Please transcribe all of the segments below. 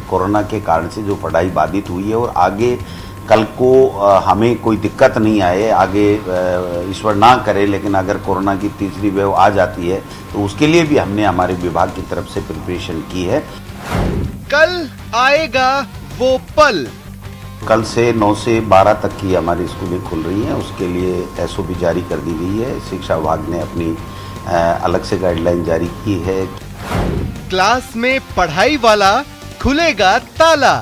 Corona के कारण से जो पढ़ाई बाधित हुई है, और आगे कल को हमें कोई दिक्कत नहीं आए, आगे ईश्वर ना करे, लेकिन अगर कोरोना की तीसरी वेव आ जाती है तो उसके लिए भी हमने हमारे विभाग की तरफ से प्रिपरेशन की है। कल आएगा वो पल। कल से 9 से 12 तक की हमारी स्कूलें खुल रही हैं, उसके लिए एसओपी जारी कर दी गई है। शिक्षा विभाग ने अपनी अलग से गाइडलाइन जारी की है। क्लास में पढ़ाई वाला खुलेगा ताला।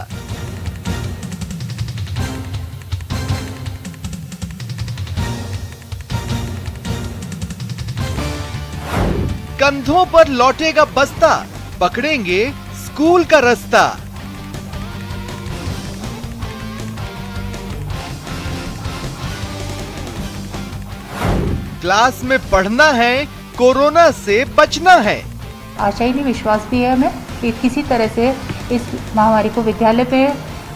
कंधों पर लौटेगा बस्ता, पकड़ेंगे स्कूल का रास्ता। क्लास में पढ़ना है, कोरोना से बचना है। आशा ही नहीं, विश्वास भी है हमें कि किसी तरह से इस महामारी को विद्यालय पे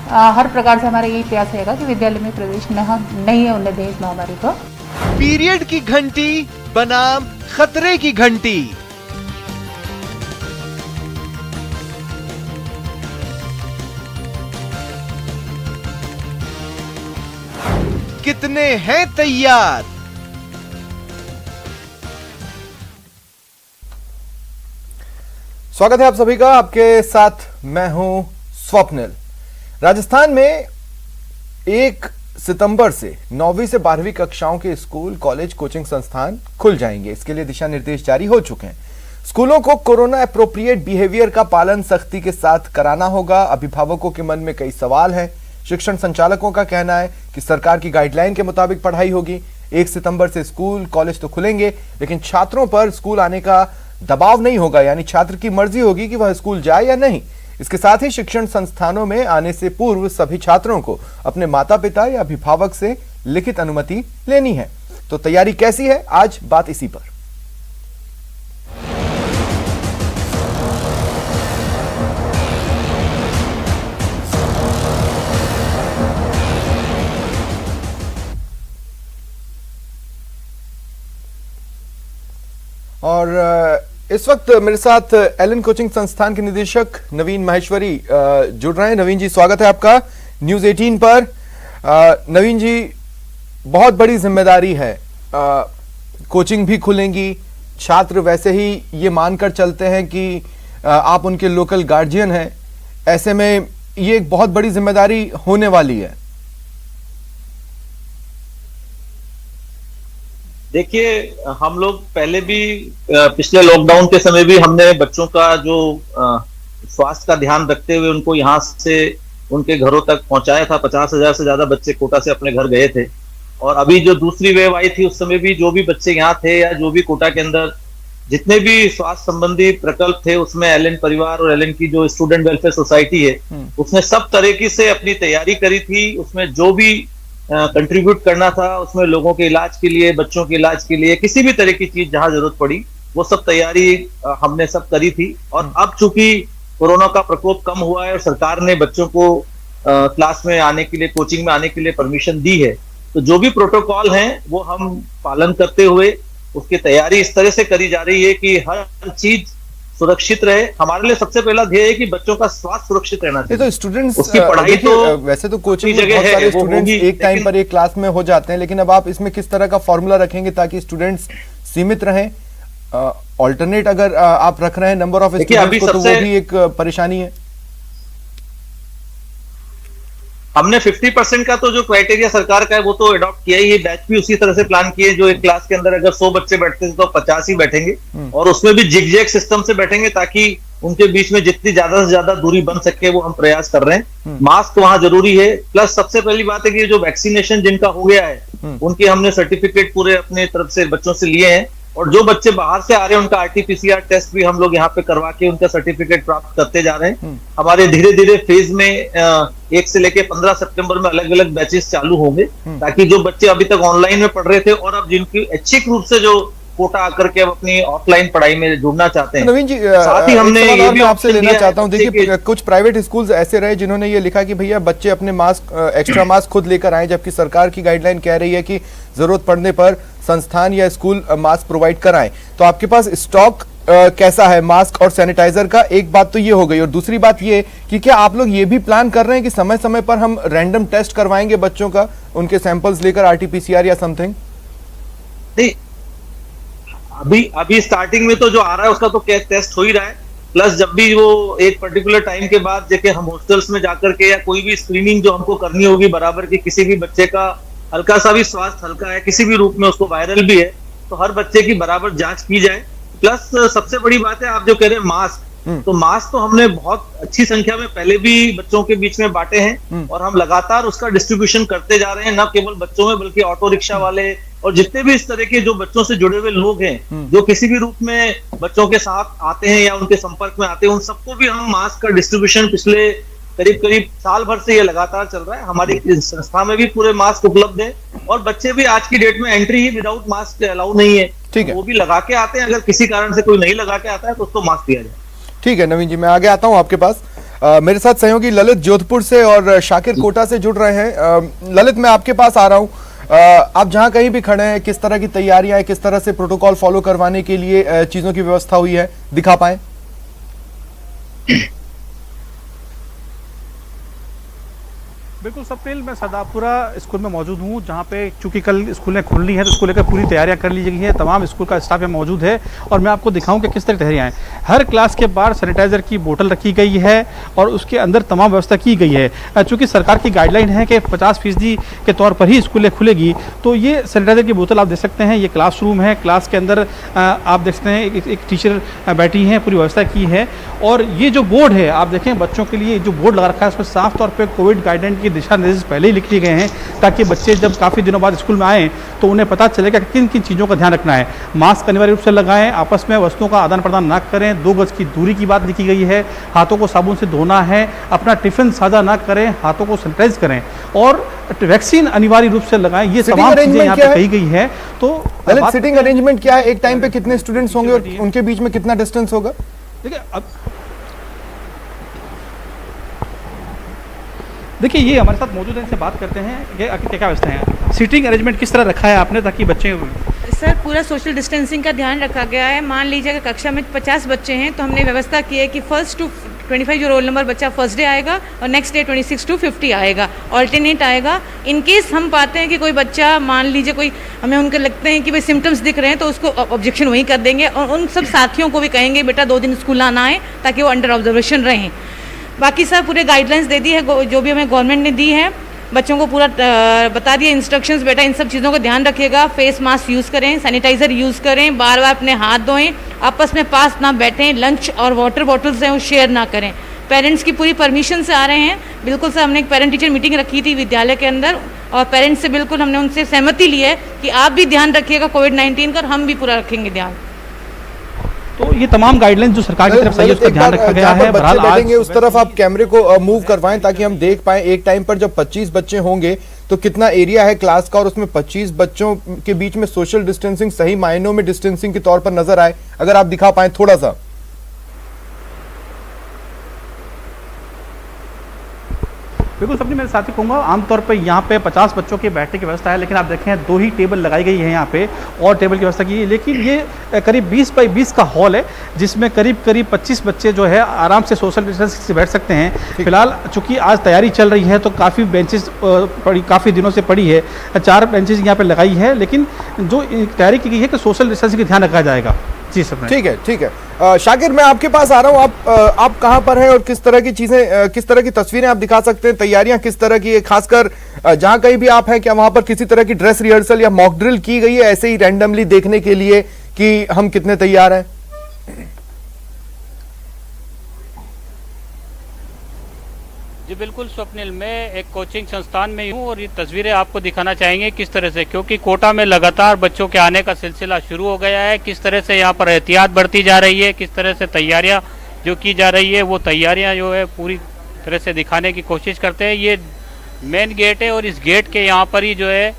हर प्रकार से हमारा यही प्रयास रहेगा कि विद्यालय में प्रवेश नहीं होने दें इस महामारी को। पीरियड की घंटी बनाम खतरे की घंटी। कितने हैं तैयार? स्वागत है आप सभी का, आपके साथ मैं हूं स्वप्निल। राजस्थान में 1 सितंबर से 9वीं से 12वीं कक्षाओं के स्कूल, कॉलेज, कोचिंग संस्थान खुल जाएंगे। इसके लिए दिशा निर्देश जारी हो चुके हैं। स्कूलों को कोरोना एप्रोप्रिएट बिहेवियर का पालन सख्ती के साथ कराना होगा। अभिभावकों के मन में कई सवाल हैं। शिक्षण संचालकों का कहना है कि सरकार की गाइडलाइन के मुताबिक पढ़ाई होगी। 1 सितंबर से स्कूल, कॉलेज तो खुलेंगे, लेकिन छात्रों पर स्कूल आने का दबाव नहीं होगा, यानी छात्र की मर्जी होगी कि वह स्कूल जाए या नहीं। इसके साथ ही शिक्षण संस्थानों में आने से पूर्व सभी छात्रों को अपने माता पिता या अभिभावक से लिखित अनुमति लेनी है। तो तैयारी कैसी है, आज बात इसी पर। और इस वक्त मेरे साथ एलन कोचिंग संस्थान के निदेशक नवीन माहेश्वरी जुड़ रहे हैं। नवीन जी, स्वागत है आपका न्यूज़ 18 पर। नवीन जी, बहुत बड़ी जिम्मेदारी है। कोचिंग भी खुलेंगी, छात्र वैसे ही ये मानकर चलते हैं कि आप उनके लोकल गार्जियन हैं, ऐसे में ये एक बहुत बड़ी जिम्मेदारी होने वाली है। देखिए, हम लोग पहले भी पिछले लॉकडाउन के समय भी हमने बच्चों का जो स्वास्थ्य का ध्यान रखते हुए उनको यहाँ से उनके घरों तक पहुंचाया था। 50,000 से ज्यादा बच्चे कोटा से अपने घर गए थे। और अभी जो दूसरी वेव आई थी, उस समय भी जो भी बच्चे यहाँ थे या जो भी कोटा के अंदर जितने भी स्वास्थ्य संबंधी प्रकल्प थे, उसमें एलन परिवार और एलन की जो स्टूडेंट वेलफेयर सोसाइटी है, उसने सब तरीके से अपनी तैयारी करी थी। उसमें जो भी कंट्रीब्यूट करना था, उसमें लोगों के इलाज के लिए, बच्चों के इलाज के लिए, किसी भी तरह की चीज जहां जरूरत पड़ी, वो सब तैयारी हमने सब करी थी। और अब चूंकि कोरोना का प्रकोप कम हुआ है और सरकार ने बच्चों को क्लास में आने के लिए, कोचिंग में आने के लिए परमिशन दी है, तो जो भी प्रोटोकॉल हैं वो हम पालन करते हुए उसकी तैयारी इस तरह से करी जा रही है कि हर चीज सुरक्षित रहे। हमारे लिए सबसे पहला ध्येय है कि बच्चों का स्वास्थ्य सुरक्षित रहना चाहिए। तो स्टूडेंट्स उसकी पढ़ाई तो वैसे तो कोचिंग में बहुत सारे स्टूडेंट्स एक टाइम पर एक क्लास में हो जाते हैं, लेकिन अब आप इसमें किस तरह का फॉर्मूला रखेंगे ताकि स्टूडेंट्स सीमित रहें? ऑल्टरनेट अगर आप रख रहे हैं नंबर ऑफ स्टूडेंट्स को, तो वो भी एक परेशानी है। हमने 50% का तो जो क्राइटेरिया सरकार का है वो तो अडॉप्ट किया ही है। बैच भी उसी तरह से प्लान किए, जो एक क्लास के अंदर अगर 100 बच्चे बैठते थे तो 50 ही बैठेंगे, और उसमें भी जिग-जैग सिस्टम से बैठेंगे ताकि उनके बीच में जितनी ज्यादा से ज्यादा दूरी बन सके वो हम प्रयास कर रहे हैं। मास्क वहां जरूरी है। प्लस सबसे पहली बात है कि जो वैक्सीनेशन जिनका हो गया है उनके हमने सर्टिफिकेट पूरे अपने तरफ से बच्चों से लिए हैं, और जो बच्चे बाहर से आ रहे हैं उनका RT-PCR टेस्ट भी हम लोग यहाँ पे करवा के उनका सर्टिफिकेट प्राप्त करते जा रहे हैं। हमारे धीरे धीरे फेज में 1 से लेके 15 सितंबर में अलग अलग बैचेस चालू होंगे, ताकि जो बच्चे अभी तक ऑनलाइन में पढ़ रहे थे और अब जिनकी ऐच्छिक रूप से जो कोटा आकर के अब अपनी ऑफलाइन पढ़ाई में जुड़ना चाहते हैं। नवीन जी, साथ ही हमने ये भी आपसे लेना चाहता हूं, देखिए कुछ प्राइवेट स्कूल्स ऐसे रहे जिन्होंने ये लिखा कि भैया बच्चे अपने मास्क, एक्स्ट्रा मास्क खुद लेकर आए, जबकि सरकार की गाइडलाइन कह रही है कि जरूरत पड़ने पर संस्थान या स्कूल मास्क प्रोवाइड कराएं। तो आपके पास स्टॉक कैसा है मास्क और सैनिटाइजर का? एक बात तो ये हो गई, और दूसरी बात ये कि क्या आप लोग ये भी प्लान कर रहे हैं कि समय समय पर हम रैंडम टेस्ट करवाएंगे बच्चों का, उनके सैंपल्स लेकर, आरटीपीसीआर या समथिंग? नहीं, अभी स्टार्टिंग में तो जो आ रहा है उसका तो टेस्ट हो ही रहा है। प्लस जब भी वो एक पर्टिकुलर टाइम के बाद जैसे हम हॉस्टल्स में जाकर के या कोई भी स्क्रीनिंग जो हमको करनी होगी बराबर की, किसी भी बच्चे का हल्का सा भी स्वास्थ्य हल्का है, किसी भी रूप में उसको वायरल भी है, तो हर बच्चे की बराबर जांच की जाए। प्लस सबसे बड़ी बात है, आप जो कह रहे हैं मास्क, तो मास्क तो हमने बहुत अच्छी संख्या में पहले भी बच्चों के बीच में बांटे हैं और हम लगातार उसका डिस्ट्रीब्यूशन करते जा रहे हैं, न केवल बच्चों में बल्कि ऑटो रिक्शा वाले और जितने भी इस तरह के जो बच्चों से जुड़े हुए लोग हैं जो किसी भी रूप में बच्चों के साथ आते हैं या उनके संपर्क में आते हैं, उन सबको भी हम मास्क का डिस्ट्रीब्यूशन पिछले करीब साल भर से ये लगातार चल रहा है। हमारी संस्था में भी पूरे मास्क उपलब्ध है और बच्चे भी आज की डेट में एंट्री ही विदाउट मास्क अलाउ नहीं है, ठीक है, वो भी लगा के आते हैं। अगर किसी कारण से कोई नहीं लगा के आता है तो उसको मास्क दिया जाए। ठीक है नवीन जी, मैं आगे आता हूं आपके पास। मेरे साथ सहयोगी ललित जोधपुर से और शाकिर कोटा से जुड़ रहे हैं। ललित, मैं आपके पास आ रहा हूं। आप जहां कहीं भी खड़े हैं, किस तरह की तैयारियां हैं, किस तरह से प्रोटोकॉल फॉलो करवाने के लिए चीजों की व्यवस्था हुई है, दिखा पाए? बिल्कुल स्वप्निल, मैं सदापुरा स्कूल में मौजूद हूँ, जहाँ पे चूंकि कल स्कूलें खुलनी है तो उसको लेकर पूरी तैयारियां कर ली गई हैं। तमाम स्कूल का स्टाफ यहाँ मौजूद है और मैं आपको दिखाऊं कि किस तरह तैयारियां हैं। हर क्लास के बाहर सैनिटाइजर की बोतल रखी गई है और उसके अंदर तमाम व्यवस्था की गई है। चूँकि सरकार की गाइडलाइन है कि 50% के तौर पर ही स्कूलें खुलेगी, तो ये सैनिटाइजर की बोतल आप देख सकते हैं। ये क्लासरूम है, क्लास के अंदर आप देख सकते हैं एक टीचर बैठी हैं, पूरी व्यवस्था की है। और ये जो बोर्ड है आप देखें, बच्चों के लिए जो बोर्ड लगा रखा है उसमें साफ तौर पर कोविड गाइडलाइन की दिशा निर्देश पहले ही लिख लिए गए हैं, ताकि बच्चे जब काफ़ी दिनों बाद स्कूल में आएँ तो उन्हें पता चलेगा कि किन किन चीज़ों का ध्यान रखना है। मास्क अनिवार्य रूप से लगाएं, आपस में वस्तुओं का आदान प्रदान ना करें, 2 गज की दूरी की बात लिखी गई है, हाथों को साबुन से धोना है, अपना टिफिन साझा ना करें, हाथों को सैनिटाइज करें और वैक्सीन अनिवार्य रूप से लगाएं। ये तमाम चीजें यहाँ पे कही गई है। तो सिटिंग अरेंजमेंट क्या है? एक टाइम पे कितने स्टूडेंट्स होंगे और उनके बीच में कितना डिस्टेंस होगा? देखिए ये हमारे साथ मौजूद है, इनसे बात करते हैं कि क्या व्यवस्था है, सीटिंग अरेंजमेंट किस तरह रखा है आपने ताकि बच्चे? सर पूरा सोशल डिस्टेंसिंग का ध्यान रखा गया है। मान लीजिए अगर कक्षा में 50 बच्चे हैं तो हमने व्यवस्था की है कि 1 to 25 जो रोल नंबर बच्चा फर्स्ट डे आएगा और नेक्स्ट डे 26 to 50 आएगा, ऑल्टरनेट आएगा। इन केस हम पाते हैं कि कोई बच्चा, मान लीजिए कोई हमें उनके लगते हैं कि भाई सिम्टम्स दिख रहे हैं, तो उसको ऑब्जेक्शन वहीं कर देंगे और उन सब साथियों को भी कहेंगे बेटा 2 दिन स्कूल आना है ताकि वो अंडर ऑब्जर्वेशन रहें। बाकी सर पूरे गाइडलाइंस दे दी है जो भी हमें गवर्नमेंट ने दी है, बच्चों को पूरा बता दिया इंस्ट्रक्शंस, बेटा इन सब चीज़ों का ध्यान रखिएगा, फेस मास्क यूज़ करें, सैनिटाइज़र यूज़ करें, बार बार अपने हाथ धोएं, आपस में पास ना बैठें, लंच और वाटर बॉटल्स हैं वो शेयर ना करें। पेरेंट्स की पूरी परमिशन से आ रहे हैं। बिल्कुल सर, हमने एक पेरेंट टीचर मीटिंग रखी थी विद्यालय के अंदर और पेरेंट्स से बिल्कुल हमने उनसे सहमति ली है कि आप भी ध्यान रखिएगा कोविड-19 का और हम भी पूरा रखेंगे ध्यान। तो ये तमाम गाइडलाइंस जो सरकार की तरफ से उसका ध्यान रखा गया है। बच्चे बैठेंगे उस तरफ आप कैमरे को मूव करवाएं ताकि हम देख पाएं। एक टाइम पर जब 25 बच्चे होंगे तो कितना एरिया है क्लास का और उसमें 25 बच्चों के बीच में सोशल डिस्टेंसिंग सही मायनों में डिस्टेंसिंग के तौर पर नजर आए, अगर आप दिखा पाएं थोड़ा सा। बिल्कुल सबने मेरे साथी कहूँगा, आमतौर पे यहाँ पे 50 बच्चों के बैठने की व्यवस्था है, लेकिन आप देखें 2 ही टेबल लगाई गई है यहाँ पे और टेबल की व्यवस्था की है। लेकिन ये करीब 20 बाई 20 का हॉल है जिसमें करीब 25 बच्चे जो है आराम से सोशल डिस्टेंस से बैठ सकते हैं। फिलहाल चूंकि आज तैयारी चल रही है तो काफ़ी बेंचेस काफ़ी दिनों से पड़ी है, 4 बेंचेस यहाँ पर लगाई है, लेकिन जो तैयारी की गई है कि सोशल डिस्टेंसिंग का ध्यान रखा जाएगा। जी सर, ठीक है ठीक है। शाकिर, मैं आपके पास आ रहा हूँ। आप कहाँ पर हैं और किस तरह की चीजें, किस तरह की तस्वीरें आप दिखा सकते हैं? तैयारियां किस तरह की है? खासकर जहां कहीं भी आप हैं, क्या वहां पर किसी तरह की ड्रेस रिहर्सल या मॉक ड्रिल की गई है ऐसे ही रैंडमली देखने के लिए कि हम कितने तैयार हैं? जी बिल्कुल स्वप्निल, मैं एक कोचिंग संस्थान में हूँ और ये तस्वीरें आपको दिखाना चाहेंगे किस तरह से, क्योंकि कोटा में लगातार बच्चों के आने का सिलसिला शुरू हो गया है। किस तरह से यहाँ पर एहतियात बरती जा रही है, किस तरह से तैयारियाँ जो की जा रही है वो तैयारियाँ जो है पूरी तरह से दिखाने की कोशिश करते हैं। ये मेन गेट है और इस गेट के यहाँ पर ही जो है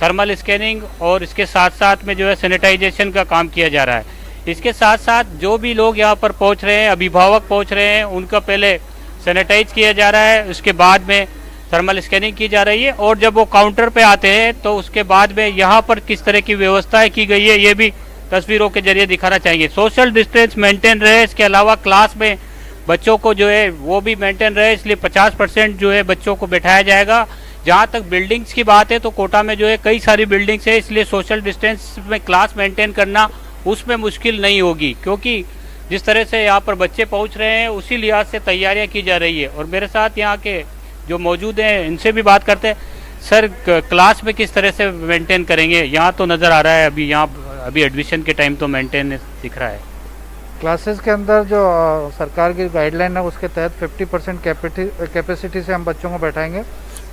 थर्मल स्कैनिंग और इसके साथ साथ में जो है सैनिटाइजेशन का काम किया जा रहा है। इसके साथ साथ जो भी लोग यहाँ पर पहुँच रहे हैं, अभिभावक पहुँच रहे हैं, उनका पहले सैनिटाइज किया जा रहा है, उसके बाद में थर्मल स्कैनिंग की जा रही है और जब वो काउंटर पे आते हैं तो उसके बाद में यहाँ पर किस तरह की व्यवस्थाएं की गई है ये भी तस्वीरों के जरिए दिखाना चाहेंगे। सोशल डिस्टेंस मेंटेन रहे, इसके अलावा क्लास में बच्चों को जो है वो भी मेंटेन रहे, इसलिए 50% जो है बच्चों को बैठाया जाएगा। जहाँ तक बिल्डिंग्स की बात है तो कोटा में जो है कई सारी बिल्डिंग्स है, इसलिए सोशल डिस्टेंस में क्लास मेंटेन करना उसमें मुश्किल नहीं होगी, क्योंकि जिस तरह से यहाँ पर बच्चे पहुँच रहे हैं उसी लिहाज से तैयारियाँ की जा रही है। और मेरे साथ यहाँ के जो मौजूद हैं इनसे भी बात करते हैं। सर, क्लास में किस तरह से मेंटेन करेंगे? यहाँ तो नज़र आ रहा है अभी एडमिशन के टाइम तो मेंटेन दिख रहा है। क्लासेस के अंदर जो सरकार की गाइडलाइन है उसके तहत 50% कैपेसिटी से हम बच्चों को बैठाएंगे।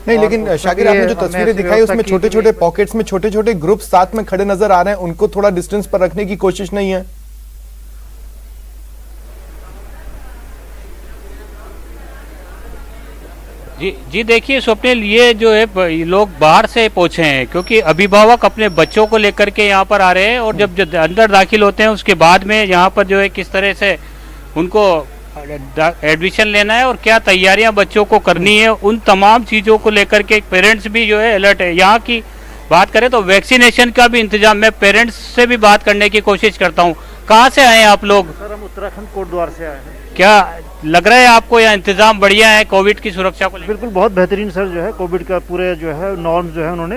नहीं, लेकिन शाकिर आपने जो तस्वीरें दिखाई उसमें छोटे छोटे पॉकेट्स में छोटे छोटे ग्रुप साथ में खड़े नजर आ रहे हैं, उनको थोड़ा डिस्टेंस पर रखने की कोशिश नहीं है? जी देखिए स्वप्निल, ये जो है लोग बाहर से पहुंचे हैं, क्योंकि अभिभावक अपने बच्चों को लेकर के यहाँ पर आ रहे हैं और जब अंदर दाखिल होते हैं उसके बाद में यहाँ पर जो है किस तरह से उनको एडमिशन लेना है और क्या तैयारियां बच्चों को करनी है, उन तमाम चीज़ों को लेकर के पेरेंट्स भी जो है अलर्ट है। यहाँ की बात करें तो वैक्सीनेशन का भी इंतजाम, मैं पेरेंट्स से भी बात करने की कोशिश करता हूँ। कहाँ से आए हैं आप लोग? सर, हम उत्तराखंड कोटद्वार से आए हैं। क्या लग रहा है आपको यहाँ इंतजाम बढ़िया है कोविड की सुरक्षा को लेकर? बिल्कुल बहुत बेहतरीन सर, जो है कोविड का पूरे जो है नॉर्म्स जो है उन्होंने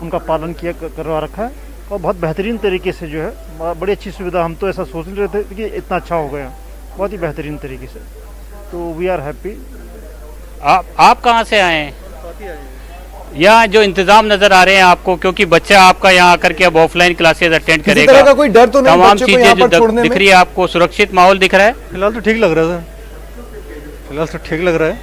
उनका पालन करवा रखा है और बहुत बेहतरीन तरीके से जो है बड़ी अच्छी सुविधा। हम तो ऐसा सोच रहे थे कि इतना अच्छा हो गया, बहुत ही बेहतरीन तरीके से, तो वी आर हैप्पी। आप कहाँ से आए हैं? यहाँ जो इंतजाम नजर आ रहे हैं आपको, क्योंकि बच्चा आपका यहाँ आकर के अब ऑफलाइन क्लासेस अटेंड करेगा, तरह का कोई डर तो नहीं? तमाम चीजें जो दिख रही है आपको, सुरक्षित माहौल दिख रहा है? फिलहाल तो ठीक लग रहा है सर, फिलहाल तो ठीक लग रहा है,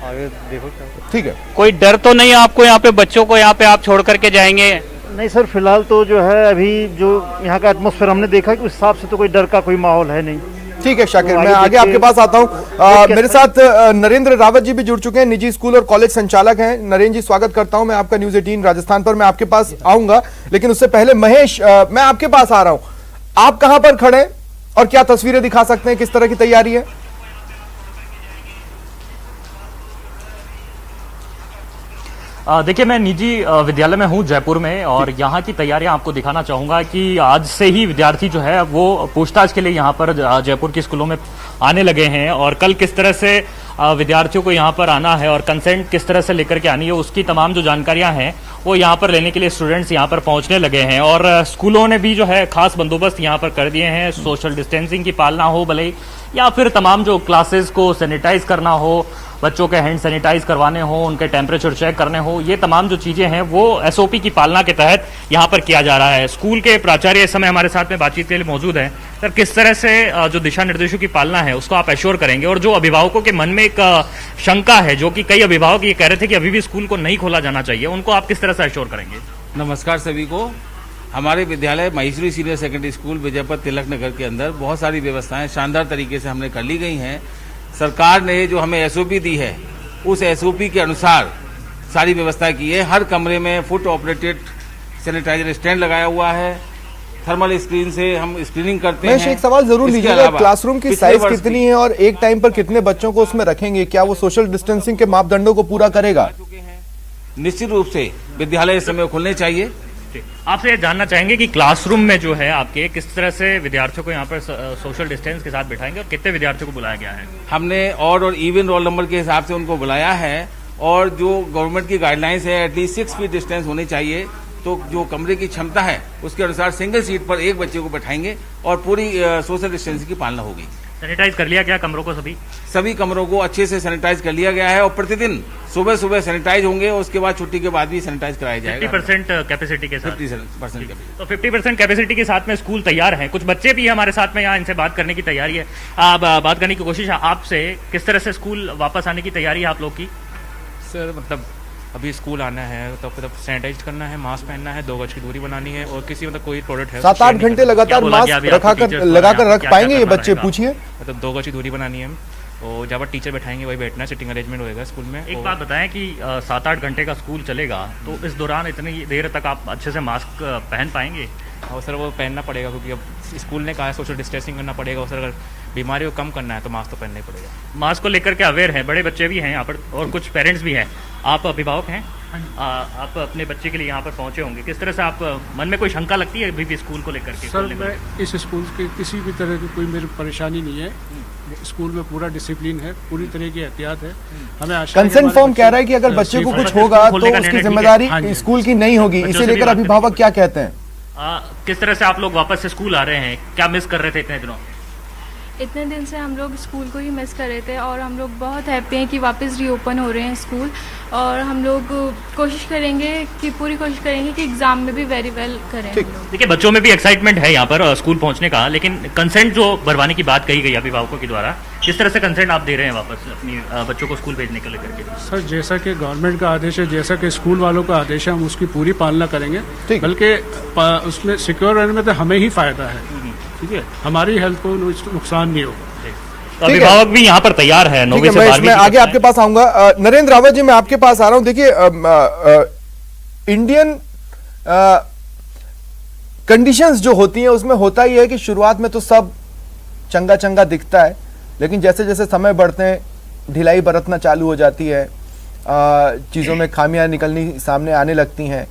आगे देखो क्या। ठीक है, कोई डर तो नहीं आपको? यहाँ पे बच्चों को यहाँ पे आप छोड़ करके जाएंगे? नहीं सर, फिलहाल तो जो है अभी जो यहाँ का एटमॉस्फेयर हमने देखा कि उस हिसाब से तो कोई डर का कोई माहौल है नहीं। ठीक है शाकिर, मैं आगे आपके पास आता हूँ। मेरे साथ नरेंद्र रावत जी भी जुड़ चुके हैं, निजी स्कूल और कॉलेज संचालक हैं। नरेंद्र जी, स्वागत करता हूं मैं आपका न्यूज़ 18 राजस्थान पर। मैं आपके पास आऊंगा, लेकिन उससे पहले महेश, मैं आपके पास आ रहा हूं। आप कहां पर खड़े हैं और क्या तस्वीरें दिखा सकते हैं, किस तरह की तैयारी है? देखिए, मैं निजी विद्यालय में हूं जयपुर में, और यहाँ की तैयारियां आपको दिखाना चाहूंगा कि आज से ही विद्यार्थी जो है वो पूछताछ के लिए यहाँ पर जयपुर के स्कूलों में आने लगे हैं, और कल किस तरह से विद्यार्थियों को यहाँ पर आना है और कंसेंट किस तरह से लेकर के आनी है उसकी तमाम जो जानकारियां हैं वो यहाँ पर लेने के लिए स्टूडेंट्स यहाँ पर पहुँचने लगे हैं। और स्कूलों ने भी जो है खास बंदोबस्त यहाँ पर कर दिए हैं। सोशल डिस्टेंसिंग की पालना हो भले, या फिर तमाम जो क्लासेस को सैनिटाइज करना हो, बच्चों के हैंड सैनिटाइज करवाने हो, उनके टेम्परेचर चेक करने हो, ये तमाम जो चीजें हैं वो एसओपी की पालना के तहत यहाँ पर किया जा रहा है। स्कूल के प्राचार्य इस समय हमारे साथ में बातचीत के लिए मौजूद हैं। सर, किस तरह से जो दिशा निर्देशों की पालना है उसको आप एश्योर करेंगे, और जो अभिभावकों के मन में एक शंका है, जो कि कई अभिभावक ये कह रहे थे कि अभी भी स्कूल को नहीं खोला जाना चाहिए, उनको आप किस तरह से एश्योर करेंगे? नमस्कार सभी को। हमारे विद्यालय Maheshwari senior secondary school Vijaypath Tilak Nagar के अंदर बहुत सारी व्यवस्थाएं शानदार तरीके से हमने कर ली गई हैं। सरकार ने जो हमें एसओपी दी है उस एसओपी के अनुसार सारी व्यवस्था की है। हर कमरे में फुट ऑपरेटेड सैनिटाइजर स्टैंड लगाया हुआ है, थर्मल स्क्रीन से हम स्क्रीनिंग करते हैं। एक सवाल जरूर लीजिएगा, क्लासरूम की साइज कितनी है और एक टाइम पर कितने बच्चों को उसमें रखेंगे? क्या वो सोशल डिस्टेंसिंग के मापदंडों को पूरा करेगा? निश्चित रूप से विद्यालय इस समय खुलने चाहिए। आपसे ये जानना चाहेंगे कि क्लासरूम में जो है आपके किस तरह से विद्यार्थियों को यहाँ पर सोशल डिस्टेंस के साथ बिठाएंगे और कितने विद्यार्थियों को बुलाया गया है? हमने ऑड और इवन रोल नंबर के हिसाब से उनको बुलाया है, और जो गवर्नमेंट की गाइडलाइंस है एटलीस्ट 6 फीट डिस्टेंस होनी चाहिए। तो जो कमरे की क्षमता है उसके अनुसार सिंगल सीट पर एक बच्चे को बैठाएंगे और पूरी सोशल डिस्टेंसिंग की पालना होगी। सैनिटाइज कर लिया क्या कमरों को? सभी कमरों को अच्छे से सैनिटाइज कर लिया गया है, और प्रतिदिन सुबह सुबह सैनिटाइज होंगे, उसके बाद छुट्टी के बाद भी सैनिटाइज कराया जाएगा 50% कैपेसिटी के साथ। 50%। तो 50% कैपेसिटी के साथ में स्कूल तैयार है। कुछ बच्चे भी हमारे साथ में यहाँ, इनसे बात करने की तैयारी है, बात करने की कोशिश है आपसे। किस तरह से स्कूल वापस आने की तैयारी है आप लोग की? सर, मतलब अभी स्कूल आना है तो सैनिटाइज करना है, मास्क पहनना है, 2 गज की दूरी बनानी है, और किसी कोई प्रोडक्ट है 7-8 घंटे लगातार मास्क लगाकर रख पाएंगे ये बच्चे? पूछिए। मतलब 2 गज की दूरी बनानी है, और जब टीचर बैठाएंगे वही बैठना है, सिटिंग अरेंजमेंट होएगा स्कूल में। एक बात बताएं कि 7-8 घंटे का स्कूल चलेगा तो इस दौरान इतनी देर तक आप अच्छे से मास्क पहन पाएंगे? और सर वो पहनना पड़ेगा, क्योंकि अब स्कूल ने कहा है सोशल डिस्टेंसिंग करना पड़ेगा, और सर अगर बीमारी को कम करना है तो मास्क तो पहनना ही पड़ेगा। मास्क को लेकर के अवेयर हैं, बड़े बच्चे भी हैं यहाँ पर और कुछ पेरेंट्स भी हैं, आप अभिभावक हैं, आप अपने बच्चे के लिए यहाँ पर पहुँचे होंगे, किस तरह से आप मन में कोई शंका लगती है अभी भी स्कूल को लेकर के? सर, मैं इस स्कूल के किसी भी तरह की कोई मेरी परेशानी नहीं है। स्कूल में पूरा डिसिप्लिन है, पूरी तरह की एहतियात है। हमें आशा है कंसेंट फॉर्म कह रहा है कि अगर बच्चे को कुछ होगा तो उसकी जिम्मेदारी स्कूल की नहीं होगी, इसे लेकर अभिभावक क्या कहते हैं? किस तरह से आप लोग वापस से स्कूल आ रहे हैं, क्या मिस कर रहे थे इतने दिनों? इतने दिन से हम लोग स्कूल को ही मिस कर रहे थे और हम लोग बहुत हैप्पी हैं कि वापस रीओपन हो रहे हैं स्कूल, और हम लोग कोशिश करेंगे कि पूरी कोशिश करेंगे कि एग्जाम में भी वेरी वेल करें। देखिए, बच्चों में भी एक्साइटमेंट है यहाँ पर स्कूल पहुँचने का, लेकिन कंसेंट जो भरवाने की बात कही गई अभिभावकों के द्वारा, किस तरह से कंसेंट आप दे रहे हैं वापस अपनी बच्चों को स्कूल भेजने को लेकर के? सर, जैसा कि गवर्नमेंट का आदेश है, जैसा कि स्कूल वालों का आदेश है, हम उसकी पूरी पालना करेंगे, बल्कि उसमें सिक्योर रहने में तो हमें ही फायदा है। ठीक है, हमारी हेल्थ को नुकसान नहीं होगा। तो अभिभावक भी यहाँ पर तैयार है। मैं आगे आपके पास आऊंगा। नरेंद्र रावत जी, मैं आपके पास आ रहा हूं। देखिए, इंडियन कंडीशंस जो होती हैं उसमें होता ही है कि शुरुआत में तो सब चंगा चंगा दिखता है, लेकिन जैसे जैसे समय बढ़ते हैं ढिलाई बरतना चालू हो जाती है, चीज़ों में खामियां निकलनी सामने आने लगती हैं।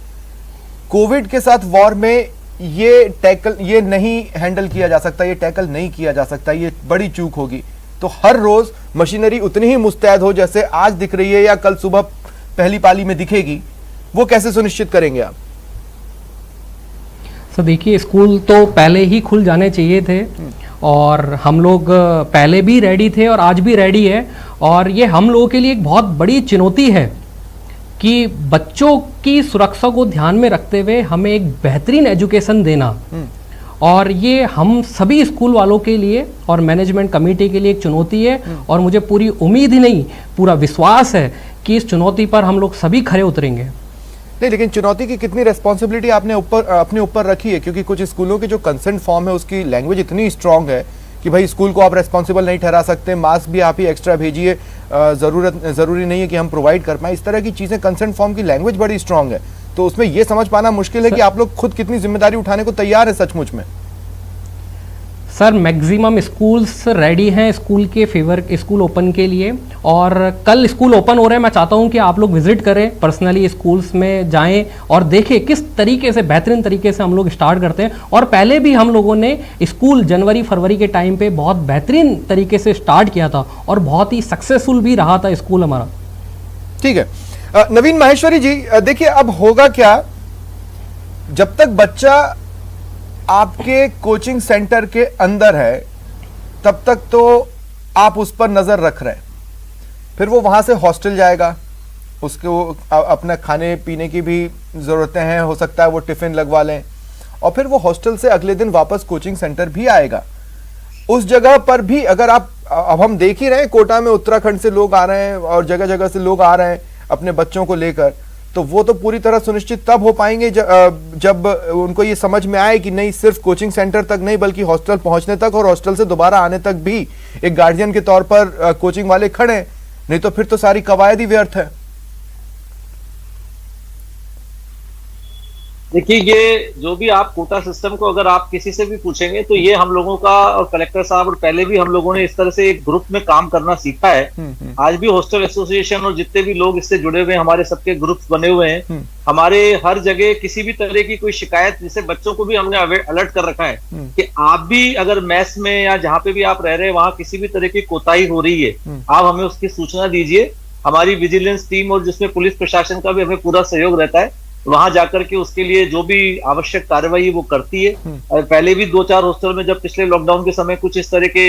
कोविड के साथ वॉर में ये नहीं हैंडल किया जा सकता, ये टैकल नहीं किया जा सकता, ये बड़ी चूक होगी। तो हर रोज मशीनरी उतनी ही मुस्तैद हो जैसे आज दिख रही है या कल सुबह पहली पाली में दिखेगी, वो कैसे सुनिश्चित करेंगे आप? सर देखिए, स्कूल तो पहले ही खुल जाने चाहिए थे और हम लोग पहले भी रेडी थे और आज भी रेडी है, और ये हम लोगों के लिए एक बहुत बड़ी चुनौती है कि बच्चों की सुरक्षा को ध्यान में रखते हुए हमें एक बेहतरीन एजुकेशन देना, और ये हम सभी स्कूल वालों के लिए और मैनेजमेंट कमेटी के लिए एक चुनौती है। और मुझे पूरी उम्मीद ही नहीं, पूरा विश्वास है कि इस चुनौती पर हम लोग सभी खरे उतरेंगे। नहीं, लेकिन चुनौती की कितनी रिस्पॉन्सिबिलिटी आपने अपने ऊपर रखी है? क्योंकि कुछ स्कूलों के जो कंसेंट फॉर्म है उसकी लैंग्वेज इतनी स्ट्रांग है कि भाई स्कूल को आप रेस्पॉन्सिबल नहीं ठहरा सकते, मास्क भी आप ही एक्स्ट्रा भेजिए, ज़रूरी नहीं है कि हम प्रोवाइड कर पाएँ, इस तरह की चीज़ें। कंसेंट फॉर्म की लैंग्वेज बड़ी स्ट्रांग है, तो उसमें यह समझ पाना मुश्किल है कि आप लोग खुद कितनी जिम्मेदारी उठाने को तैयार है सचमुच में। सर, मैक्सिमम स्कूल्स रेडी हैं स्कूल के फेवर, स्कूल ओपन के लिए, और कल स्कूल ओपन हो रहे हैं। मैं चाहता हूं कि आप लोग विजिट करें, पर्सनली स्कूल्स में जाएं और देखें किस तरीके से, बेहतरीन तरीके से हम लोग स्टार्ट करते हैं। और पहले भी हम लोगों ने स्कूल जनवरी फरवरी के टाइम पे बहुत बेहतरीन तरीके से स्टार्ट किया था और बहुत ही सक्सेसफुल भी रहा था स्कूल हमारा। ठीक है, नवीन माहेश्वरी जी, देखिए अब होगा क्या, जब तक बच्चा आपके कोचिंग सेंटर के अंदर है तब तक तो आप उस पर नजर रख रहे हैं, फिर वो वहां से हॉस्टल जाएगा, उसको अपना खाने पीने की भी जरूरतें हैं, हो सकता है वो टिफिन लगवा लें, और फिर वो हॉस्टल से अगले दिन वापस कोचिंग सेंटर भी आएगा। उस जगह पर भी अगर आप, अब हम देख ही रहे हैं कोटा में उत्तराखंड से लोग आ रहे हैं और जगह जगह से लोग आ रहे हैं अपने बच्चों को लेकर, तो वो तो पूरी तरह सुनिश्चित तब हो पाएंगे जब उनको ये समझ में आए कि नहीं, सिर्फ कोचिंग सेंटर तक नहीं बल्कि हॉस्टल पहुंचने तक और हॉस्टल से दोबारा आने तक भी एक गार्जियन के तौर पर कोचिंग वाले खड़े हैं, नहीं तो फिर तो सारी कवायद ही व्यर्थ है। देखिए, ये जो भी आप कोटा सिस्टम को अगर आप किसी से भी पूछेंगे तो ये हम लोगों का, और कलेक्टर साहब और पहले भी हम लोगों ने इस तरह से एक ग्रुप में काम करना सीखा है। आज भी हॉस्टल एसोसिएशन और जितने भी लोग इससे जुड़े हुए हैं, हमारे सबके ग्रुप्स बने हुए हैं। हमारे हर जगह किसी भी तरह की कोई शिकायत, जिसे बच्चों को भी हमने अलर्ट कर रखा है कि आप भी अगर मेस में या जहाँ पे भी आप रह रहे हैं वहां किसी भी तरह की कोताही हो रही है, आप हमें उसकी सूचना दीजिए। हमारी विजिलेंस टीम और जिसमें पुलिस प्रशासन का भी हमें पूरा सहयोग रहता है, वहां जाकर के उसके लिए जो भी आवश्यक कार्रवाई वो करती है। और पहले भी 2-4 हॉस्टल में जब पिछले लॉकडाउन के समय कुछ इस तरह के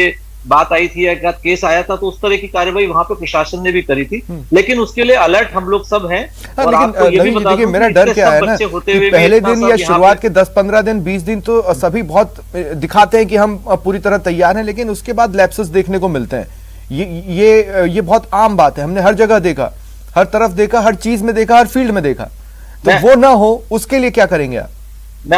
बात आई थी या केस आया था, तो उस तरह की कार्रवाई वहां पे प्रशासन ने भी करी थी, लेकिन उसके लिए अलर्ट हम लोग सब हैं। और आपको ये भी बता दूं, मेरा डर क्या है ना कि पहले दिन या शुरुआत के 10-15 दिन 20 दिन तो सभी बहुत दिखाते हैं कि हम पूरी तरह तैयार हैं, लेकिन उसके बाद लैप्सेस देखने को मिलते हैं। ये बहुत आम बात है, हमने हर जगह देखा, हर तरफ देखा, हर चीज में देखा, हर फील्ड में देखा। तो वो ना हो उसके लिए क्या करेंगे आप? मैं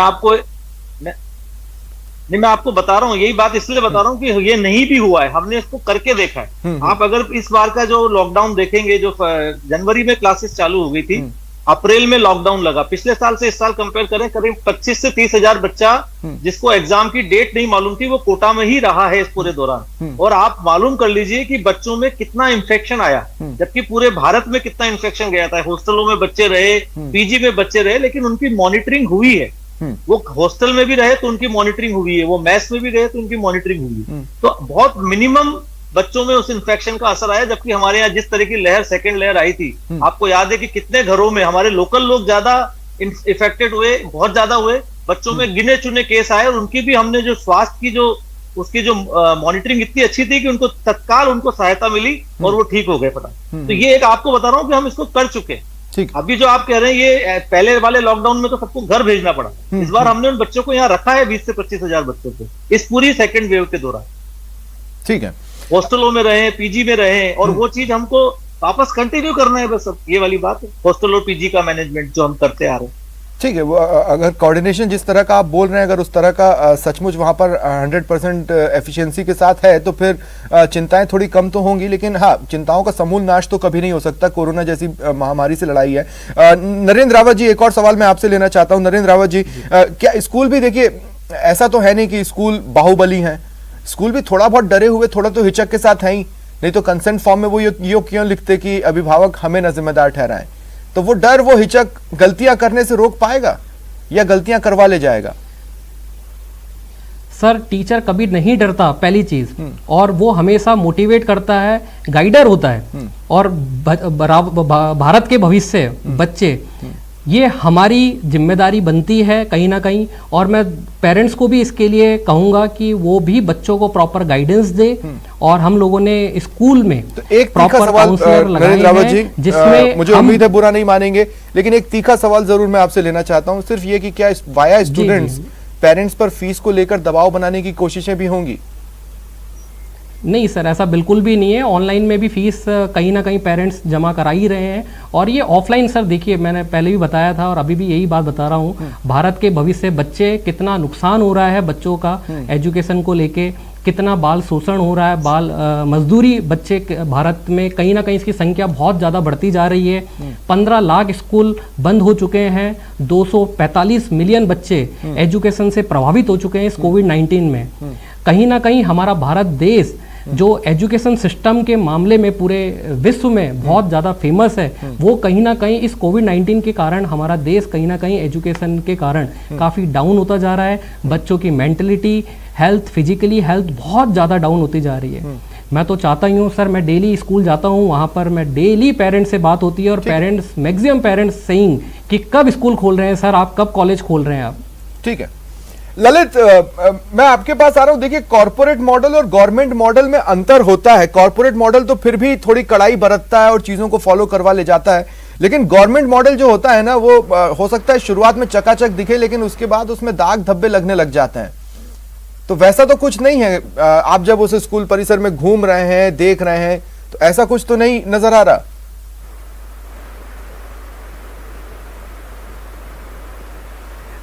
आपको बता रहा हूँ, यही बात इसलिए बता रहा हूँ कि ये नहीं भी हुआ है, हमने इसको करके देखा है। आप अगर इस बार का जो लॉकडाउन देखेंगे, जो जनवरी में क्लासेस चालू हो गई थी, अप्रैल में लॉकडाउन लगा। पिछले साल से इस साल कंपेयर करें, करीब 25 से 30 हजार बच्चा जिसको एग्जाम की डेट नहीं मालूम थी वो कोटा में ही रहा है इस पूरे दौरान। और आप मालूम कर लीजिए कि बच्चों में कितना इन्फेक्शन आया, जबकि पूरे भारत में कितना इन्फेक्शन गया था। हॉस्टलों में बच्चे रहे, पीजी में बच्चे रहे, लेकिन उनकी मॉनिटरिंग हुई है। वो हॉस्टल में भी रहे तो उनकी मॉनिटरिंग हुई है, वो मेस में भी रहे तो उनकी मॉनिटरिंग हुई है। तो बहुत मिनिमम बच्चों में उस इन्फेक्शन का असर आया। जबकि हमारे यहाँ जिस तरह की लहर, सेकेंड लहर आई थी, आपको याद है कि कितने घरों में हमारे लोकल लोग ज्यादा इफेक्टेड हुए, बहुत ज्यादा हुए। बच्चों में गिने चुने केस आए और उनकी भी हमने जो स्वास्थ्य की उसकी जो मॉनिटरिंग इतनी अच्छी थी कि उनको तत्काल उनको सहायता मिली और वो ठीक हो गए फटाफट। तो ये एक आपको बता रहा हूँ कि हम इसको कर चुके हैं। अभी जो आप कह रहे हैं, ये पहले वाले लॉकडाउन में तो सबको घर भेजना पड़ा, इस बार हमने उन बच्चों को यहाँ रखा है 20 से 25 हजार बच्चों को इस पूरी सेकेंड वेव के दौरान। ठीक है, हॉस्टलों में रहे, पीजी में रहे, और वो चीज हमको वापस कंटिन्यू करना है। बस अब ये वाली बात है, हॉस्टल और पीजी का मैनेजमेंट जो हम करते आ रहे हैं। ठीक है, वो अगर कोऑर्डिनेशन जिस तरह का आप बोल रहे हैं, अगर उस तरह का सचमुच वहां पर 100% एफिशिएंसी के साथ है तो फिर चिंताएं थोड़ी कम तो होंगी। लेकिन हाँ, चिंताओं का समूल नाश तो कभी नहीं हो सकता। कोरोना जैसी महामारी से लड़ाई है। नरेंद्र रावत जी, एक और सवाल मैं आपसे लेना चाहता हूं। नरेंद्र रावत जी, क्या स्कूल भी, देखिए ऐसा तो है नहीं कि स्कूल बाहुबली हैं, स्कूल भी थोड़ा बहुत डरे हुए, थोड़ा तो हिचक के साथ है ही, नहीं तो कंसेंट फॉर्म में वो ये क्यों लिखते कि अभिभावक हमें न जिम्मेदार ठहराएं। तो वो डर, वो हिचक गलतियां करने से रोक पाएगा या गलतियां करवा ले जाएगा? सर, टीचर कभी नहीं डरता, पहली चीज, और वो हमेशा मोटिवेट करता है, गाइडर होता है। और भारत के भविष्य बच्चे, ये हमारी जिम्मेदारी बनती है कहीं ना कहीं। और मैं पेरेंट्स को भी इसके लिए कहूंगा कि वो भी बच्चों को प्रॉपर गाइडेंस दे। और हम लोगों ने स्कूल में तो एक तीखा सवाल नरेंद्र रावत जी, जिसमें मुझे उम्मीद है बुरा नहीं मानेंगे, लेकिन एक तीखा सवाल जरूर मैं आपसे लेना चाहता हूं, सिर्फ ये कि क्या वाया स्टूडेंट्स पेरेंट्स पर फीस को लेकर दबाव बनाने की कोशिशें भी होंगी? नहीं सर, ऐसा बिल्कुल भी नहीं है। ऑनलाइन में भी फीस कहीं ना कहीं पेरेंट्स जमा करा ही रहे हैं। और ये ऑफलाइन, सर देखिए, मैंने पहले भी बताया था और अभी भी यही बात बता रहा हूँ, भारत के भविष्य बच्चे, कितना नुकसान हो रहा है बच्चों का एजुकेशन को लेके, कितना बाल शोषण हो रहा है, बाल मजदूरी बच्चे भारत में कहीं ना कहीं इसकी संख्या बहुत ज़्यादा बढ़ती जा रही है। 15 लाख स्कूल बंद हो चुके हैं, 245 मिलियन बच्चे एजुकेशन से प्रभावित हो चुके हैं इस कोविड-19 में। कहीं ना कहीं हमारा भारत देश जो एजुकेशन सिस्टम के मामले में पूरे विश्व में बहुत ज़्यादा फेमस है, वो कहीं ना कहीं इस कोविड-19 के कारण हमारा देश कहीं ना कहीं एजुकेशन के कारण काफ़ी डाउन होता जा रहा है। बच्चों की मेंटलिटी हेल्थ, फिजिकली हेल्थ बहुत ज़्यादा डाउन होती जा रही है। मैं तो चाहता ही हूँ सर, मैं डेली स्कूल जाता हूँ, वहाँ पर मैं डेली पेरेंट्स से बात होती है और पेरेंट्स, मैक्सिमम पेरेंट्स सेइंग कि कब स्कूल खोल रहे हैं सर आप, कब कॉलेज खोल रहे हैं आप। ठीक है ललित, मैं आपके पास आ रहा हूं। देखिए, कॉर्पोरेट मॉडल और गवर्नमेंट मॉडल में अंतर होता है। कॉर्पोरेट मॉडल तो फिर भी थोड़ी कड़ाई बरतता है और चीजों को फॉलो करवा ले जाता है, लेकिन गवर्नमेंट मॉडल जो होता है ना, वो हो सकता है शुरुआत में चकाचक दिखे, लेकिन उसके बाद उसमें दाग धब्बे लगने लग जाते हैं। तो वैसा तो कुछ नहीं है। आप जब उस स्कूल परिसर में घूम रहे हैं, देख रहे हैं, तो ऐसा कुछ तो नहीं नजर आ रहा?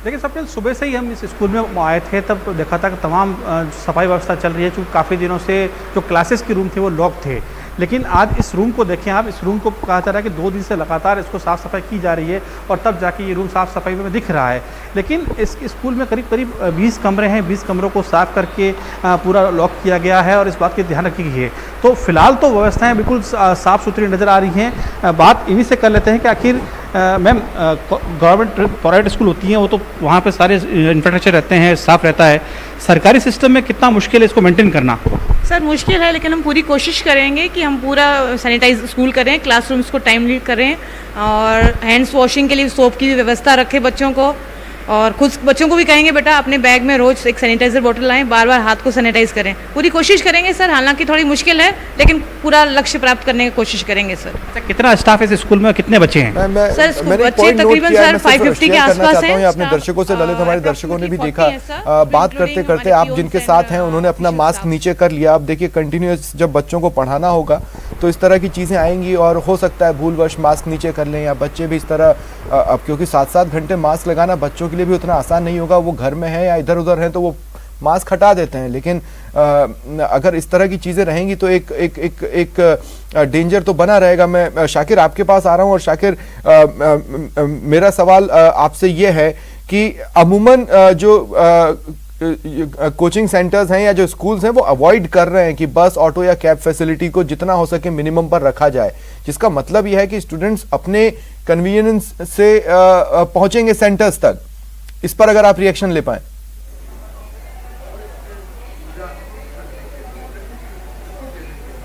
देखिए सबसे सुबह से ही हम इस स्कूल में आए थे, तब देखा था कि तमाम सफाई व्यवस्था चल रही है, क्योंकि काफ़ी दिनों से जो क्लासेस के रूम थे वो लॉक थे। लेकिन आज इस रूम को देखें आप, इस रूम को कहा जा रहा है कि 2 दिन से लगातार इसको साफ़ सफाई की जा रही है और तब जाके ये रूम साफ़ सफाई में दिख रहा है। लेकिन इस स्कूल में करीब करीब 20 कमरे हैं, 20 कमरों को साफ़ करके पूरा लॉक किया गया है और इस बात की ध्यान रखी गई है। तो फिलहाल तो व्यवस्थाएँ बिल्कुल साफ़ सुथरी नज़र आ रही हैं। बात इन्हीं से कर लेते हैं कि आखिर मैम, गवर्नमेंट प्राइवेट स्कूल होती हैं, वो तो वहाँ पे सारे इंफ्रास्ट्रक्चर रहते हैं, साफ़ रहता है। सरकारी सिस्टम में कितना मुश्किल है इसको मेंटेन करना? सर मुश्किल है, लेकिन हम पूरी कोशिश करेंगे कि हम पूरा सैनिटाइज स्कूल करें, क्लासरूम्स को टाइमली करें और हैंड्स वॉशिंग के लिए सोप की भी व्यवस्था रखें बच्चों को। और खुद बच्चों को भी कहेंगे बेटा अपने बैग में रोज एक सैनिटाइजर बोतल लाएं, बार बार हाथ को सैनिटाइज करें। पूरी कोशिश करेंगे सर, हालांकि थोड़ी मुश्किल है, लेकिन पूरा लक्ष्य प्राप्त करने की कोशिश करेंगे सर। अच्छा, कितना स्टाफ है इस स्कूल में, कितने बच्चे हैं? सर बच्चे तकरीबन सर 550 के आसपास हैं। अपने दर्शकों से, ललित, हमारे दर्शकों ने भी देखा, बात करते करते आप जिनके साथ हैं उन्होंने अपना मास्क नीचे कर लिया। अब देखिए, कंटिन्यूस जब बच्चों को पढ़ाना होगा तो इस तरह की चीजें आएंगी और हो सकता है भूलवश मास्क नीचे कर लें, या बच्चे भी इस तरह, अब क्योंकि 7-7 घंटे मास्क लगाना बच्चों के लिए भी उतना आसान नहीं होगा। वो घर में है या इधर उधर हैं तो वो मास्क हटा देते हैं, लेकिन अगर इस तरह की चीजें रहेंगी तो एक डेंजर तो बना रहेगा। मैं शाकिर आपके पास आ रहा हूं और शाकिर मेरा सवाल आपसे ये है कि अमूमन जो कोचिंग सेंटर्स हैं या जो स्कूल्स हैं वो अवॉइड कर रहे हैं कि बस, ऑटो या कैब फैसिलिटी को जितना हो सके मिनिमम पर रखा जाए, जिसका मतलब यह है कि स्टूडेंट्स अपने कन्वीनियंस से पहुंचेंगे सेंटर्स तक। इस पर अगर आप रिएक्शन ले पाए।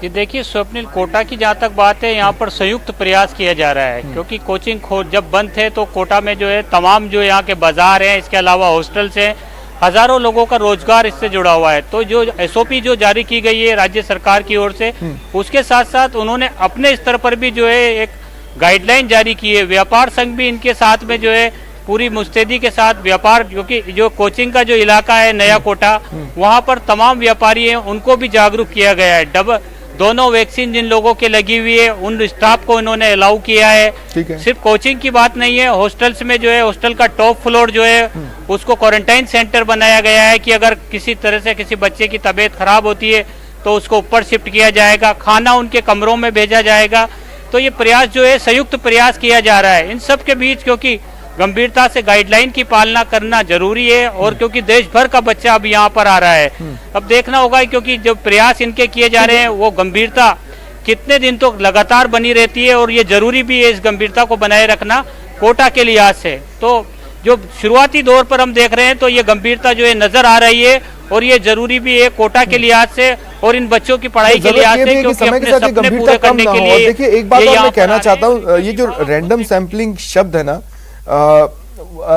जी देखिए स्वप्निल, कोटा की जहाँ तक बात है यहाँ पर संयुक्त प्रयास किया जा रहा है, क्योंकि कोचिंग जब बंद थे तो कोटा में जो है तमाम जो यहाँ के बाजार हैं, इसके अलावा हॉस्टल्स हैं, हजारों लोगों का रोजगार इससे जुड़ा हुआ है। तो जो एसओपी जो जारी की गई है राज्य सरकार की ओर से, उसके साथ साथ उन्होंने अपने स्तर पर भी जो है एक गाइडलाइन जारी की है। व्यापार संघ भी इनके साथ में जो है पूरी मुस्तैदी के साथ व्यापार, क्योंकि जो कोचिंग का जो इलाका है नया कोटा, वहाँ पर तमाम व्यापारी हैं, उनको भी जागरूक किया गया है। दोनों वैक्सीन जिन लोगों के लगी हुई है उन स्टाफ को इन्होंने अलाउ किया है। सिर्फ कोचिंग की बात नहीं है, हॉस्टल्स में जो है हॉस्टल का टॉप फ्लोर जो है उसको क्वारंटाइन सेंटर बनाया गया है कि अगर किसी तरह से किसी बच्चे की तबीयत खराब होती है तो उसको ऊपर शिफ्ट किया जाएगा, खाना उनके कमरों में भेजा जाएगा। तो ये प्रयास जो है संयुक्त प्रयास किया जा रहा है। इन सब के बीच क्योंकि गंभीरता से गाइडलाइन की पालना करना जरूरी है, और क्योंकि देश भर का बच्चा अब यहाँ पर आ रहा है, अब देखना होगा क्योंकि जो प्रयास इनके किए जा रहे हैं वो गंभीरता कितने दिन तो लगातार बनी रहती है, और ये जरूरी भी है इस गंभीरता को बनाए रखना कोटा के लिहाज से। तो जो शुरुआती दौर पर हम देख रहे हैं तो ये गंभीरता जो है नजर आ रही है, और ये जरूरी भी है कोटा के लिहाज से और इन बच्चों की पढ़ाई के लिहाज से, क्योंकि अपने सपने पूरे करने के लिए। देखिए एक बात और मैं कहना चाहता हूँ, ये जो रैंडम सैंपलिंग शब्द है ना,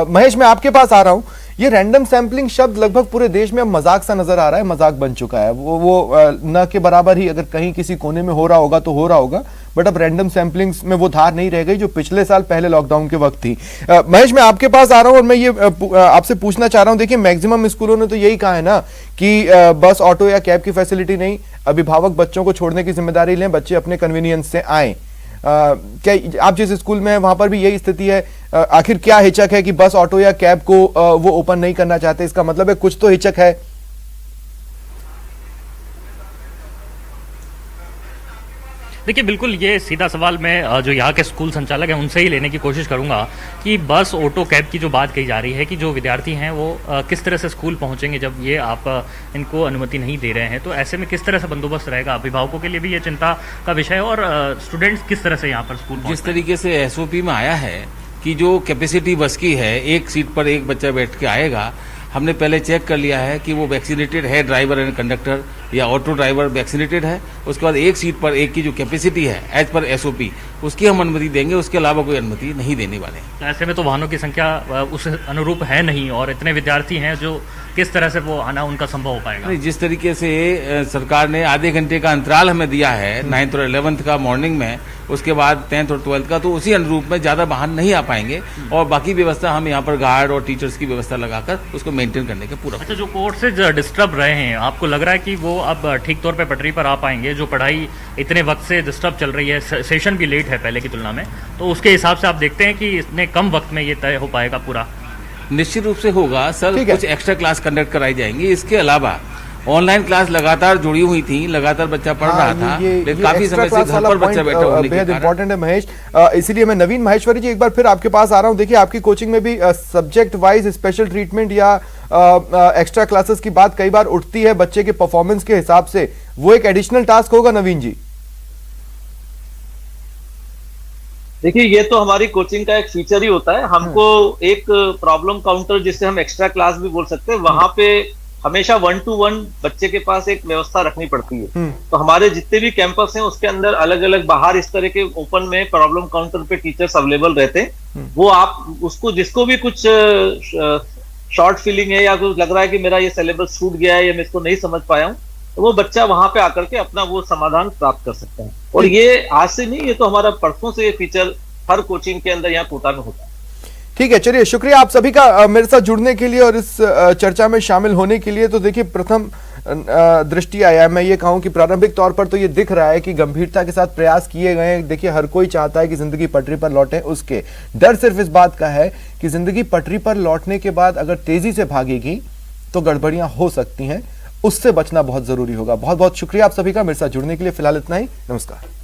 महेश मैं आपके पास आ रहा हूं, ये रैंडम सैंपलिंग शब्द लगभग पूरे देश में अब मजाक सा नजर आ रहा है, मजाक बन चुका है। वो न के बराबर ही अगर कहीं किसी कोने में हो रहा होगा तो हो रहा होगा, बट अब रैंडम सैंपलिंग्स में वो धार नहीं रह गई जो पिछले साल पहले लॉकडाउन के वक्त थी। महेश मैं आपके पास आ रहा हूं और मैं ये आपसे पूछना चाह रहा हूं, देखिए मैक्सिमम स्कूलों ने तो यही कहा है ना कि बस, ऑटो या कैब की फैसिलिटी नहीं, अभिभावक बच्चों को छोड़ने की जिम्मेदारी लें, बच्चे अपने कन्वीनियंस से आए। क्या आप जिस स्कूल में हैं वहां पर भी यही स्थिति है? आखिर क्या हिचक है कि बस, ऑटो या कैब को वो ओपन नहीं करना चाहते? इसका मतलब है कुछ तो हिचक है। देखिए बिल्कुल, ये सीधा सवाल मैं जो यहाँ के स्कूल संचालक हैं उनसे ही लेने की कोशिश करूंगा कि बस, ऑटो, कैब की जो बात कही जा रही है कि जो विद्यार्थी हैं वो किस तरह से स्कूल पहुंचेंगे जब ये आप इनको अनुमति नहीं दे रहे हैं, तो ऐसे में किस तरह से बंदोबस्त रहेगा? अभिभावकों के लिए भी ये चिंता का विषय है, और स्टूडेंट्स किस तरह से यहाँ पर स्कूल जिस तरीके से एसओपी में आया है कि जो कैपेसिटी बस की है, एक सीट पर एक बच्चा बैठ के आएगा, हमने पहले चेक कर लिया है कि वो वैक्सीनेटेड है, ड्राइवर एंड कंडक्टर या ऑटो ड्राइवर वैक्सीनेटेड है। उसके बाद एक सीट पर एक की जो कैपेसिटी है एज पर एसओपी, उसकी हम अनुमति देंगे, उसके अलावा कोई अनुमति नहीं देने वाले। ऐसे में तो वाहनों की संख्या उस अनुरूप है नहीं, और इतने विद्यार्थी हैं जो किस तरह से वो आना उनका संभव हो पाएगा? नहीं, जिस तरीके से सरकार ने आधे घंटे का अंतराल हमें दिया है 9th और 11th का मॉर्निंग में, उसके बाद 10th और 12th का, तो उसी अनुरूप में ज्यादा वाहन नहीं आ पाएंगे, और बाकी व्यवस्था हम यहाँ पर गार्ड और टीचर्स की व्यवस्था लगाकर उसको मेंटेन करने के पूरा। अच्छा, जो कोर्सेज डिस्टर्ब रहे हैं, आपको लग रहा है कि वो अब ठीक तौर पे पटरी पर आ पाएंगे? जो पढ़ाई इतने वक्त से डिस्टर्ब चल रही है, सेशन भी लेट है पहले की तुलना में, तो उसके हिसाब से आप देखते हैं कि इतने कम वक्त में ये तय हो पाएगा पूरा? निश्चित रूप से होगा सर, कुछ एक्स्ट्रा क्लास कंडक्ट कराई जाएंगी। इसके अलावा ऑनलाइन क्लास लगातार जुड़ी हुई थी, लगातार बच्चा पढ़ रहा था, लेकिन काफी समय से घर पर बच्चा बैठा होने के कारण इंपॉर्टेंट है महेश। इसीलिए मैं नवीन माहेश्वरी जी एक बार फिर आपके पास आ रहा हूं। देखिए आपकी कोचिंग में भी सब्जेक्ट वाइज स्पेशल ट्रीटमेंट या एक्स्ट्रा क्लासेस की बात कई बार उठती है बच्चे के परफॉर्मेंस के हिसाब से, वो एक एडिशनल टास्क होगा नवीन जी? देखिए ये तो हमारी कोचिंग का एक फीचर ही होता है। हमको एक प्रॉब्लम काउंटर, जिससे हम एक्स्ट्रा क्लास भी बोल सकते हैं, वहां पे हमेशा 1-to-1 बच्चे के पास एक व्यवस्था रखनी पड़ती है। तो हमारे जितने भी कैंपस हैं उसके अंदर अलग अलग बाहर इस तरह के ओपन में प्रॉब्लम काउंटर पे टीचर्स अवेलेबल रहते हैं। वो आप उसको, जिसको भी कुछ शॉर्ट फीलिंग है या कुछ लग रहा है कि मेरा ये सिलेबस छूट गया है या मैं इसको नहीं समझ पाया हूँ, तो वो बच्चा वहां पे आकर के अपना वो समाधान प्राप्त कर सकता है। और ये आज से नहीं, ये तो हमारा परसों से ये फीचर हर कोचिंग के अंदर यहाँ कोटा में होता है। ठीक है, चलिए शुक्रिया आप सभी का मेरे साथ जुड़ने के लिए और इस चर्चा में शामिल होने के लिए। तो देखिए प्रथम दृष्टि आया, मैं ये कहूं कि प्रारंभिक तौर पर तो ये दिख रहा है कि गंभीरता के साथ प्रयास किए गए हैं। देखिए हर कोई चाहता है कि जिंदगी पटरी पर लौटे, उसके डर सिर्फ इस बात का है कि जिंदगी पटरी पर लौटने के बाद अगर तेजी से भागेगी तो गड़बड़ियां हो सकती हैं। उससे बचना बहुत जरूरी होगा। बहुत बहुत शुक्रिया आप सभी का मेरे साथ जुड़ने के लिए। फिलहाल इतना ही, नमस्कार।